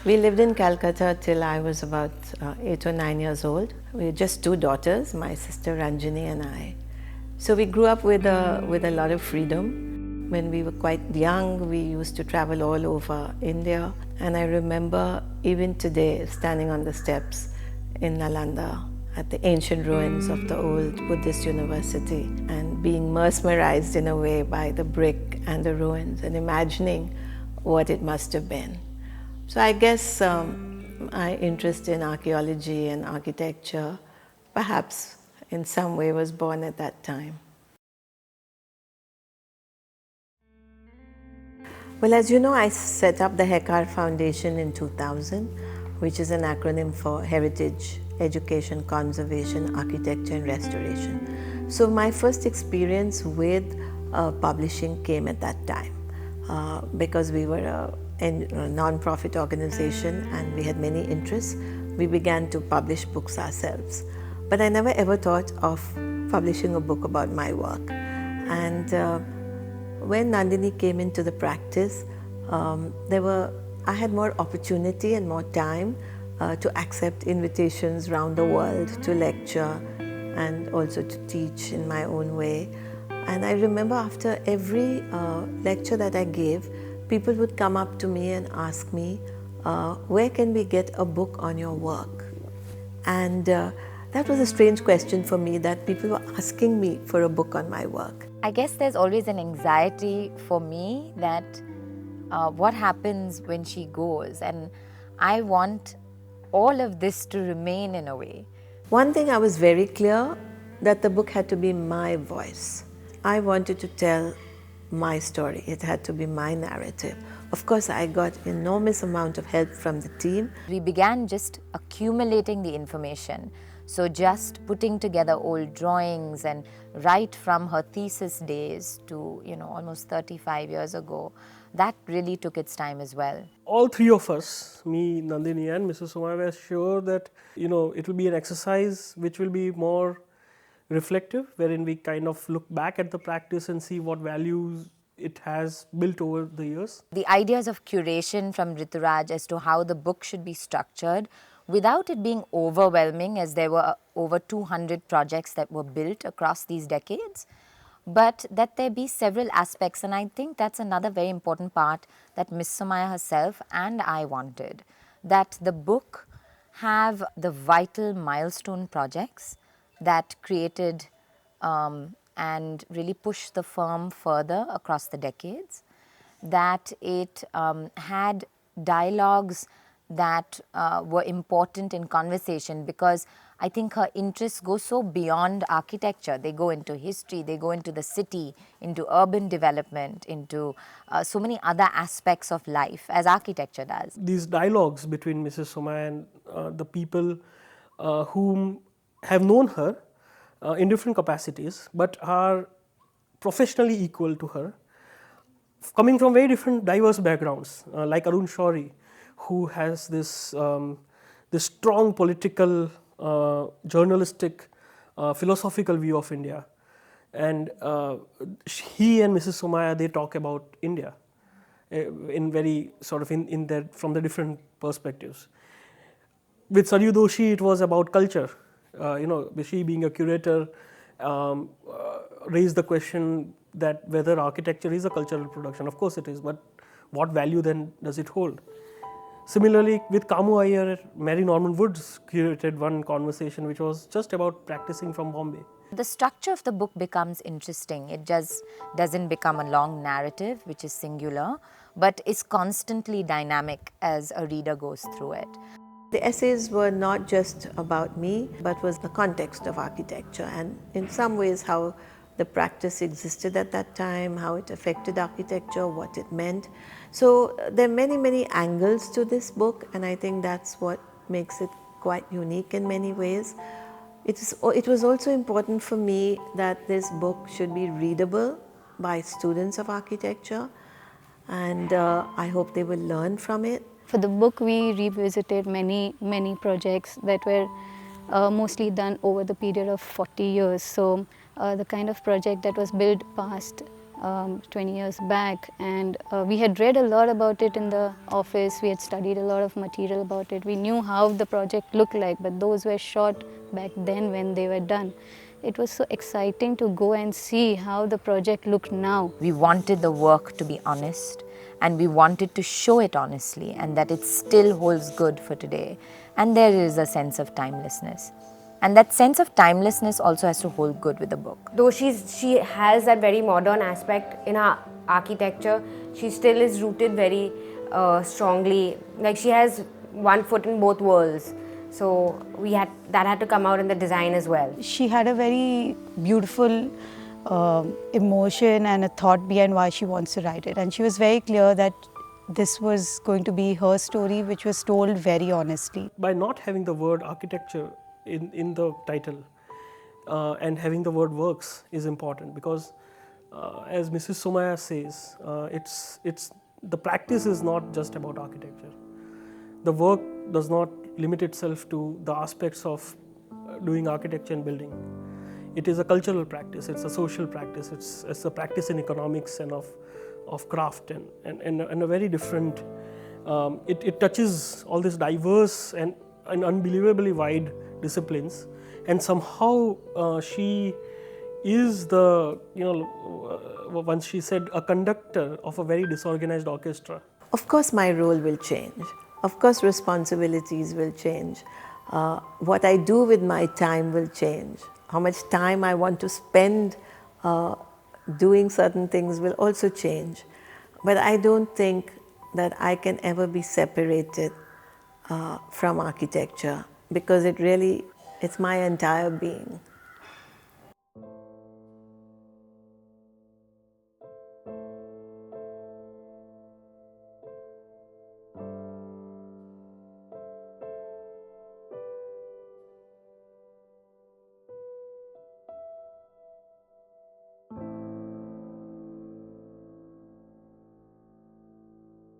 We lived in Calcutta till I was about 8 or 9 years old. We were just two daughters, my sister Ranjini and I. So we grew up with a lot of freedom. When we were quite young, we used to travel all over India. And I remember even today standing on the steps in Nalanda at the ancient ruins of the old Buddhist university and being mesmerized in a way by the brick and the ruins and imagining what it must have been. So I guess my interest in archaeology and architecture perhaps in some way was born at that time. Well, as you know, I set up the Hekar Foundation in 2000, which is an acronym for Heritage, Education, Conservation, Architecture and Restoration. So my first experience with publishing came at that time because we were a non-profit organization and we had many interests. We began to publish books ourselves. But I never ever thought of publishing a book about my work. And when Nandini came into the practice, I had more opportunity and more time to accept invitations around the world to lecture and also to teach in my own way. And I remember after every lecture that I gave, people would come up to me and ask me, where can we get a book on your work? And that was a strange question for me, that people were asking me for a book on my work. I guess there's always an anxiety for me that what happens when she goes, and I want all of this to remain in a way. One thing I was very clear, that the book had to be my voice. I wanted to tell my story. It had to be my narrative. Of course, I got enormous amount of help from the team. We began just accumulating the information. So just putting together old drawings and right from her thesis days to, almost 35 years ago, that really took its time as well. All three of us, me, Nandini and Mrs. Somaya, were sure that, it will be an exercise which will be more reflective, wherein we kind of look back at the practice and see what values it has built over the years. The ideas of curation from Rituraj as to how the book should be structured without it being overwhelming, as there were over 200 projects that were built across these decades, but that there be several aspects. And I think that's another very important part that Ms. Somaya herself and I wanted, that the book have the vital milestone projects that created and really pushed the firm further across the decades, that it had dialogues that were important in conversation, because I think her interests go so beyond architecture. They go into history, they go into the city, into urban development, into so many other aspects of life as architecture does. These dialogues between Mrs. Somaya and the people whom have known her in different capacities but are professionally equal to her, coming from very different diverse backgrounds, like Arun Shourie, who has this strong political, journalistic, philosophical view of India. And he and Mrs. Somaya, they talk about India in very sort of from the different perspectives. With Saryu Doshi, it was about culture. She being a curator raised the question that whether architecture is a cultural production. Of course it is, but what value then does it hold? Similarly, with Kamu Iyer, Mary Norman Woods curated one conversation which was just about practicing from Bombay. The structure of the book becomes interesting. It just doesn't become a long narrative, which is singular, but is constantly dynamic as a reader goes through it. The essays were not just about me, but was the context of architecture, and in some ways how the practice existed at that time, how it affected architecture, what it meant. So there are many, many angles to this book, and I think that's what makes it quite unique in many ways. It was also important for me that this book should be readable by students of architecture, and I hope they will learn from it. For the book, we revisited many projects that were mostly done over the period of 40 years. So the kind of project that was built past 20 years back, and we had read a lot about it in the office. We had studied a lot of material about it. We knew how the project looked like, but those were shot back then when they were done. It was so exciting to go and see how the project looked now. We wanted the work to be honest, and we wanted to show it honestly, and that it still holds good for today. And there is a sense of timelessness. And that sense of timelessness also has to hold good with the book. Though she has that very modern aspect in her architecture, she still is rooted very strongly. Like, she has one foot in both worlds. So that had to come out in the design as well. She had a very beautiful emotion and a thought behind why she wants to write it. And she was very clear that this was going to be her story, which was told very honestly. By not having the word architecture in the title and having the word works is important, because as Mrs. Somaya says, it's the practice is not just about architecture. The work does not limit itself to the aspects of doing architecture and building. It is a cultural practice, it's a social practice, it's a practice in economics and of craft and a very different, it touches all these diverse and unbelievably wide disciplines, and somehow she is the, once she said, a conductor of a very disorganized orchestra. Of course, my role will change. Of course, responsibilities will change. What I do with my time will change. How much time I want to spend doing certain things will also change. But I don't think that I can ever be separated from architecture, because it's my entire being.